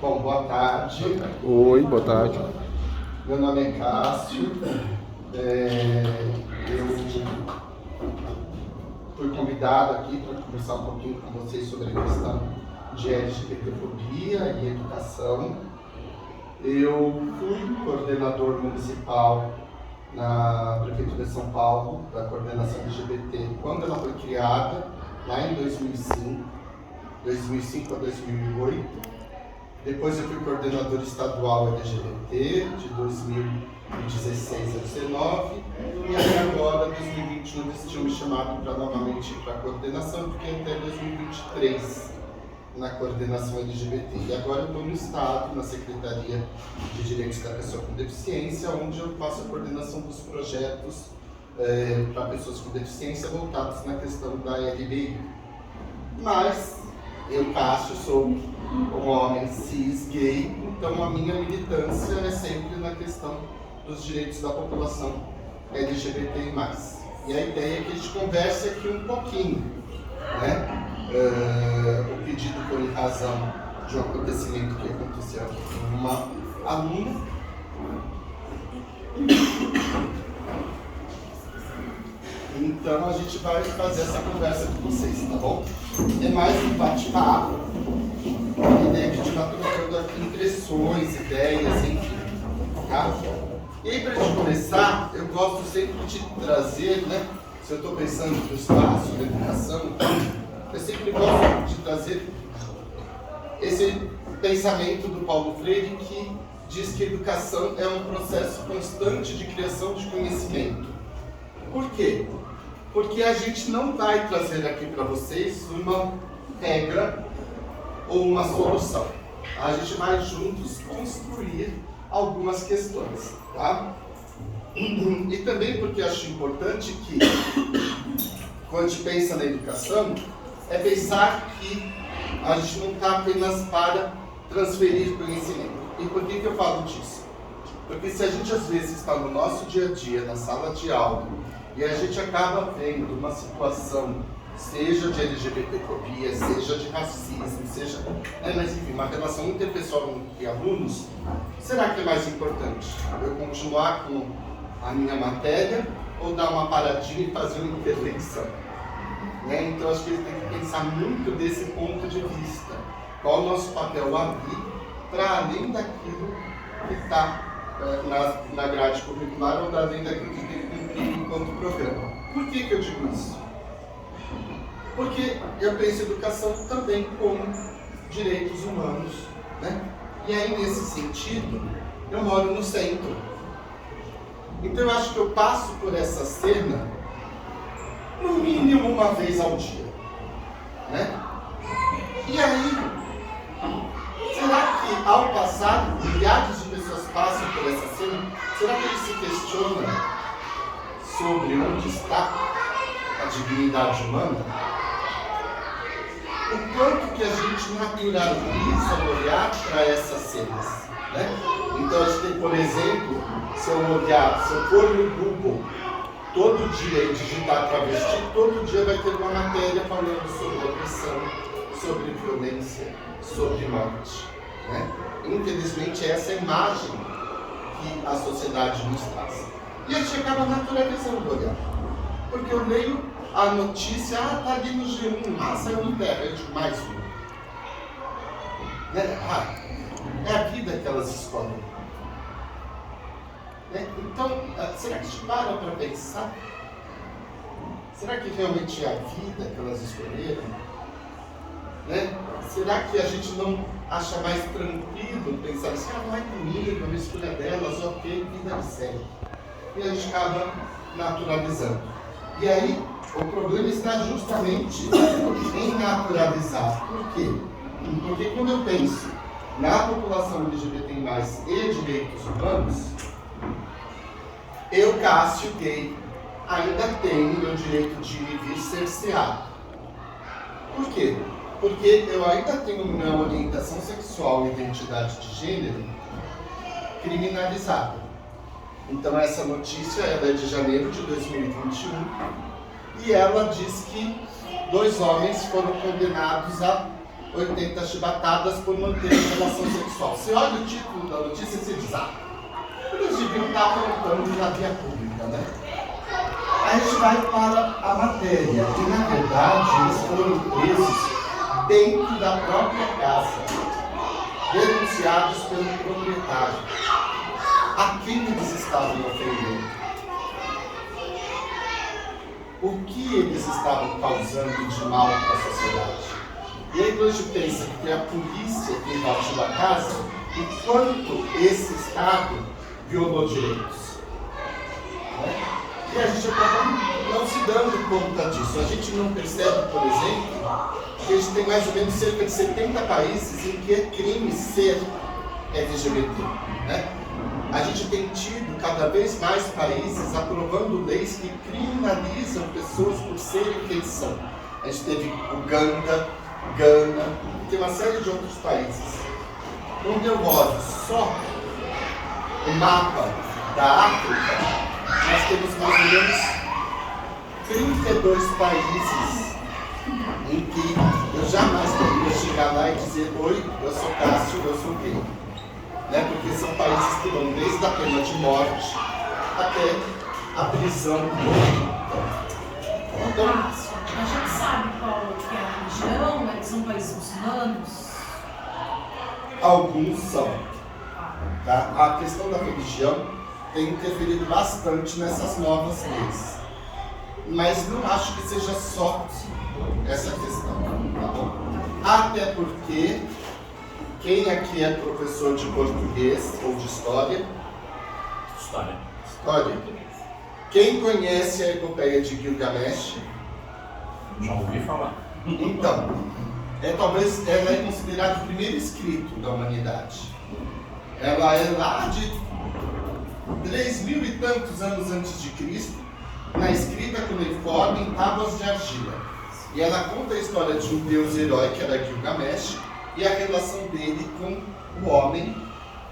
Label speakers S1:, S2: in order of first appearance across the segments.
S1: Bom, boa tarde.
S2: Oi, boa tarde.
S1: Meu nome é Cássio. Eu fui convidado aqui para conversar um pouquinho com vocês sobre a questão de LGBTfobia e educação. Eu fui coordenador municipal na Prefeitura de São Paulo, da coordenação LGBT, quando ela foi criada, lá em 2005 a 2008. Depois eu fui coordenador estadual LGBT, de 2016 a 2019, e aí agora, em 2021, eles tinham me chamado para novamente ir para a coordenação, porque até 2023 na coordenação LGBT. E agora eu estou no Estado, na Secretaria de Direitos da Pessoa com Deficiência, onde eu faço a coordenação dos projetos para pessoas com deficiência voltados na questão da LGBTI. Mas eu, Cássio, sou um homem cis, gay, então a minha militância é sempre na questão dos direitos da população LGBTI+. E a ideia é que a gente converse aqui um pouquinho, né? O pedido foi em razão de um acontecimento que aconteceu aqui com uma aluna. Então a gente vai fazer essa conversa com vocês, tá bom? É mais um bate-papo. A ideia é que a gente vai trocando aqui impressões, ideias, enfim. Tá? E aí, para a gente começar, eu gosto sempre de trazer, né? Se eu estou pensando no espaço, na educação, eu sempre gosto de trazer esse pensamento do Paulo Freire, que diz que a educação é um processo constante de criação de conhecimento. Por quê? Porque a gente não vai trazer aqui para vocês uma regra ou uma solução. A gente vai juntos construir algumas questões, tá? E também porque acho importante que, quando a gente pensa na educação, é pensar que a gente não está apenas para transferir conhecimento. E por que eu falo disso? Porque se a gente às vezes está no nosso dia a dia, na sala de aula, e a gente acaba vendo uma situação, seja de LGBTfobia, seja de racismo, seja, mas enfim, uma relação interpessoal entre alunos, será que é mais importante eu continuar com a minha matéria ou dar uma paradinha e fazer uma intervenção? Então acho que ele tem que pensar muito desse ponto de vista. Qual o nosso papel ali, para além daquilo que está na grade curricular ou para além daquilo que tem que cumprir enquanto programa. Por que eu digo isso? Porque eu penso educação também como direitos humanos, né? E aí, nesse sentido, eu moro no centro. Então eu acho que eu passo por essa cena no mínimo uma vez ao dia, né? E aí, será que ao passar, milhares de pessoas passam por essa cena, será que eles se questionam sobre onde está a dignidade humana? O quanto que a gente naturaliza olhar para essas cenas, né? Então a gente tem, por exemplo, se eu for no Google todo dia e digitar travesti, todo dia vai ter uma matéria falando sobre opressão, sobre violência, sobre morte, né? Infelizmente essa é a imagem que a sociedade nos traz. E a gente acaba naturalizando o olhar. Porque eu leio a notícia, tá ali no G1, saiu no Terra, eu digo, mais um. Né? É a vida que elas escolhem. Né? Então, será que a gente para pensar? Será que realmente é a vida que elas escolheram? Né? Será que a gente não acha mais tranquilo pensar assim, não é comigo, é uma escolha delas, ok, vida de segue. E a gente acaba naturalizando. E aí, o problema está justamente em naturalizar. Por quê? Porque quando eu penso na população LGBTI+, e direitos humanos, eu, Cássio, gay, ainda tenho meu direito de me vir cerceado. Por quê? Porque eu ainda tenho minha orientação sexual e identidade de gênero criminalizada. Então essa notícia ela é de janeiro de 2021 e ela diz que 2 homens foram condenados a 80 chibatadas por manter a relação sexual. Você olha o título da notícia e você diz, eles deviam estar apontando na via pública, né? Aí a gente vai para a matéria, e na verdade eles foram presos dentro da própria casa, denunciados pelo proprietário. A quem eles estavam ofendendo? O que eles estavam causando de mal para a sociedade? E aí quando a gente pensa que é a polícia que invadiu a casa, o quanto esse Estado violou direitos. Né? E a gente acaba não se dando conta disso. A gente não percebe, por exemplo, que a gente tem mais ou menos cerca de 70 países em que é crime ser LGBT. Né? A gente tem tido cada vez mais países aprovando leis que criminalizam pessoas por serem quem são. A gente teve Uganda, Gana, e tem uma série de outros países. Quando eu olho só o mapa da África, nós temos mais ou menos 32 países em que eu jamais poderia chegar lá e dizer: oi, eu sou Cássio, eu sou gay. Né? Porque são países que vão desde a pena de morte até a prisão.
S2: Então, a gente sabe qual que é a religião, né? Que são países muçulmanos?
S1: Alguns são. Tá? A questão da religião tem interferido bastante nessas novas leis. Mas não acho que seja só essa questão. Tá bom? Até porque quem aqui é professor de português ou de história? História. Quem conhece a epopeia de Gilgamesh?
S3: Já ouvi falar.
S1: Então, talvez ela é considerada o primeiro escrito da humanidade. Ela é lá de 3.000 e tantos anos antes de Cristo, na escrita cuneiforme em tábuas de argila. E ela conta a história de um deus herói que era Gilgamesh e a relação dele com o homem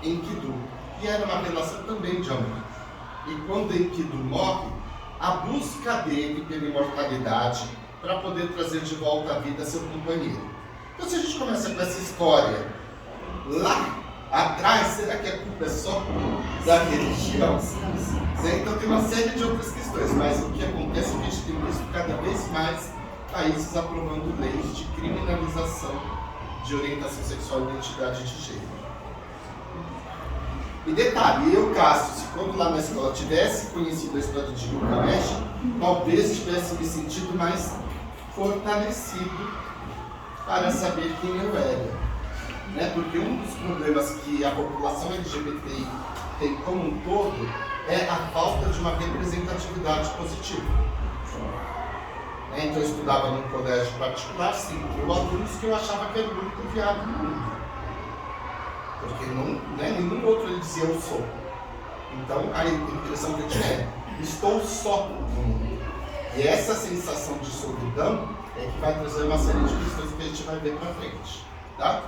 S1: Enkidu. E era uma relação também de amor. E quando Enkidu morre, a busca dele pela imortalidade para poder trazer de volta à vida seu companheiro. Então, se a gente começa com essa história lá atrás, será que a culpa é só da religião? Então tem uma série de outras questões, mas o que acontece é que a gente tem visto cada vez mais países aprovando leis de criminalização de orientação sexual e identidade de gênero. E detalhe, eu, Cássio, se quando lá na escola tivesse conhecido a história de Gilgamesh, talvez tivesse me sentido mais fortalecido para saber quem eu era. Né? Porque um dos problemas que a população LGBTI tem como um todo é a falta de uma representatividade positiva. Então eu estudava num colégio particular, sim, eu alunos que eu achava que era o único viado do mundo. Porque nenhum outro ele dizia eu sou. Então a impressão que eu tinha é, estou só no mundo. E essa sensação de solidão é que vai trazer uma série de questões que a gente vai ver pra frente. Tá?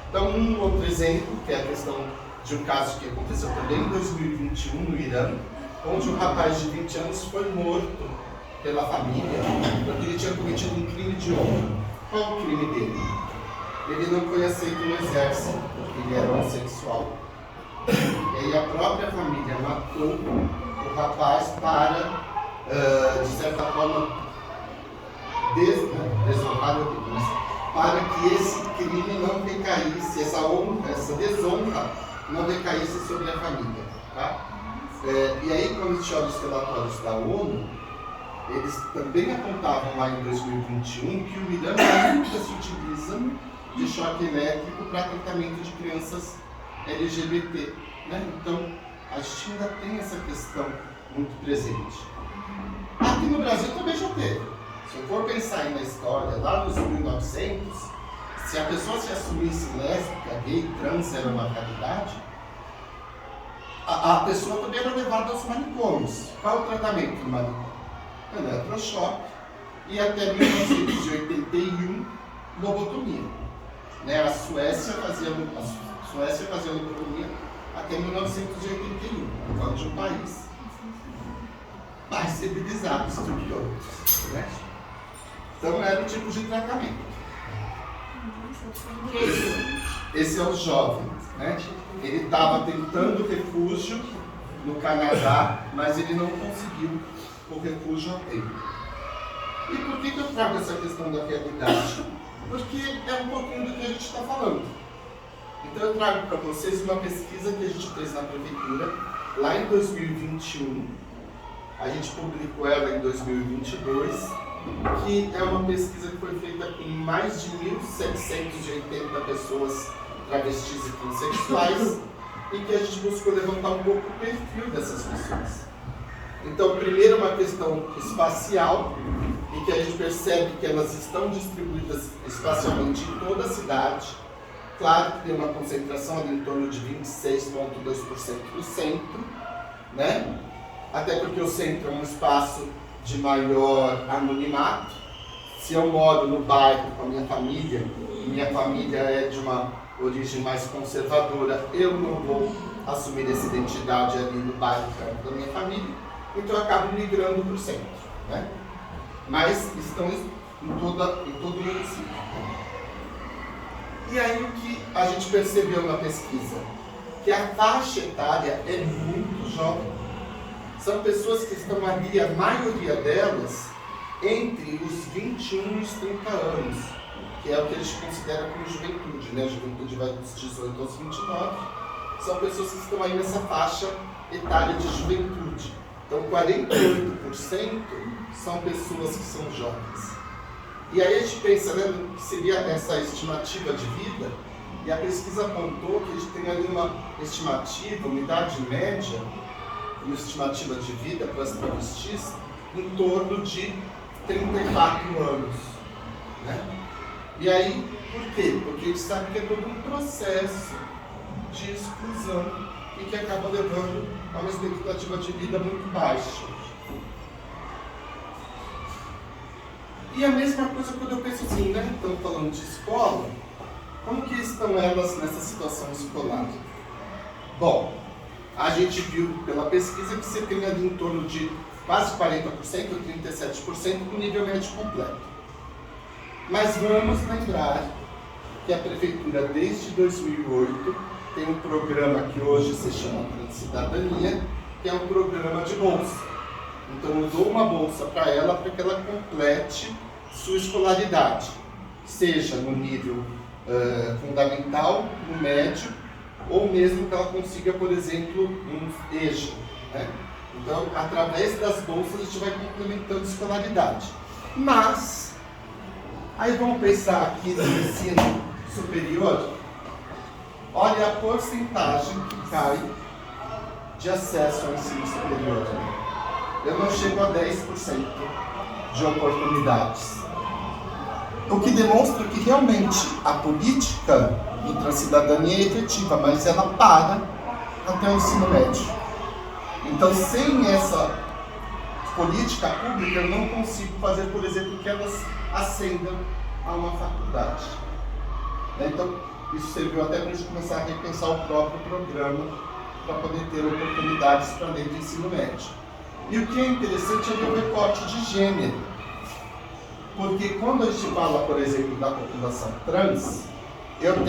S1: Então um outro exemplo, que é a questão de um caso que aconteceu também em 2021 no Irã, onde um rapaz de 20 anos foi morto pela família porque ele tinha cometido um crime de honra. Qual o crime dele? Ele não foi aceito no exército, porque ele era homossexual. E aí a própria família matou o rapaz para, de certa forma, desonrar, mas para que esse crime não recaísse, essa desonra não recaísse sobre a família. Tá? E aí, quando a gente olha os relatórios da ONU, eles também apontavam lá em 2021 que o Irã ainda se utiliza de choque elétrico para tratamento de crianças LGBT. Né? Então, a gente ainda tem essa questão muito presente. Aqui no Brasil também já teve. Se eu for pensar aí na história, lá nos 1900, se a pessoa se assumisse lésbica, gay, trans era uma realidade, a pessoa também era levada aos manicômios. Qual o tratamento do manicômio? Eletrochoque e até 1981 lobotomia. Né? A Suécia fazia lobotomia até 1981, por de um país mais civilizado do que outros. Né? Então era o tipo de tratamento. Esse é o jovem, né? Ele estava tentando refúgio no Canadá, mas ele não conseguiu o refúgio a tempo. E por que eu trago essa questão da realidade? Porque é um pouquinho do que a gente está falando. Então eu trago para vocês uma pesquisa que a gente fez na prefeitura, lá em 2021. A gente publicou ela em 2022, que é uma pesquisa que foi feita com mais de 1.780 pessoas travestis e transexuais, e que a gente buscou levantar um pouco o perfil dessas pessoas. Então, primeiro uma questão espacial, em que a gente percebe que elas estão distribuídas espacialmente em toda a cidade. Claro que tem uma concentração ali em torno de 26,2% do centro, né? Até porque o centro é um espaço de maior anonimato. Se eu moro no bairro com a minha família é de uma origem mais conservadora, eu não vou assumir essa identidade ali no bairro da minha família, então eu acabo migrando para o centro, né? Mas estão em todo o município. E aí o que a gente percebeu na pesquisa? Que a faixa etária é muito jovem. São pessoas que estão ali, a maioria delas, entre os 21 e os 30 anos, que é o que a gente considera como juventude, né? A juventude vai dos 18 aos 29. São pessoas que estão aí nessa faixa etária de juventude. Então, 48% são pessoas que são jovens. E aí a gente pensa, né, que seria essa estimativa de vida, e a pesquisa apontou que a gente tem ali uma estimativa, uma idade média, uma estimativa de vida para as travestis em torno de 34 anos. Né? E aí, por quê? Porque a gente sabe que é todo um processo de exclusão e que acaba levando a uma expectativa de vida muito baixa. E a mesma coisa quando eu penso assim, né? Então, falando de escola, como que estão elas nessa situação escolar? Bom, a gente viu pela pesquisa que você tem ali em torno de quase 40%, ou 37% do nível médio completo. Mas vamos lembrar que a Prefeitura, desde 2008, tem um programa que hoje se chama Transcidadania, que é um programa de bolsa. Então, eu dou uma bolsa para ela para que ela complete sua escolaridade, seja no nível fundamental, no médio, ou mesmo que ela consiga, por exemplo, um EJA. Né? Então, através das bolsas, a gente vai complementando a escolaridade. Mas, aí vamos pensar aqui no ensino superior, olha a porcentagem que cai de acesso ao ensino superior. Eu não chego a 10% de oportunidades. O que demonstra que realmente a política de transcidadania é efetiva, mas ela para até o ensino médio. Então, sem essa política pública, eu não consigo fazer, por exemplo, que elas ascendam a uma faculdade. Então, isso serviu até para a gente começar a repensar o próprio programa para poder ter oportunidades para dentro do ensino médio. E o que é interessante é ver o recorte de gênero. Porque quando a gente fala, por exemplo, da população trans, eu tenho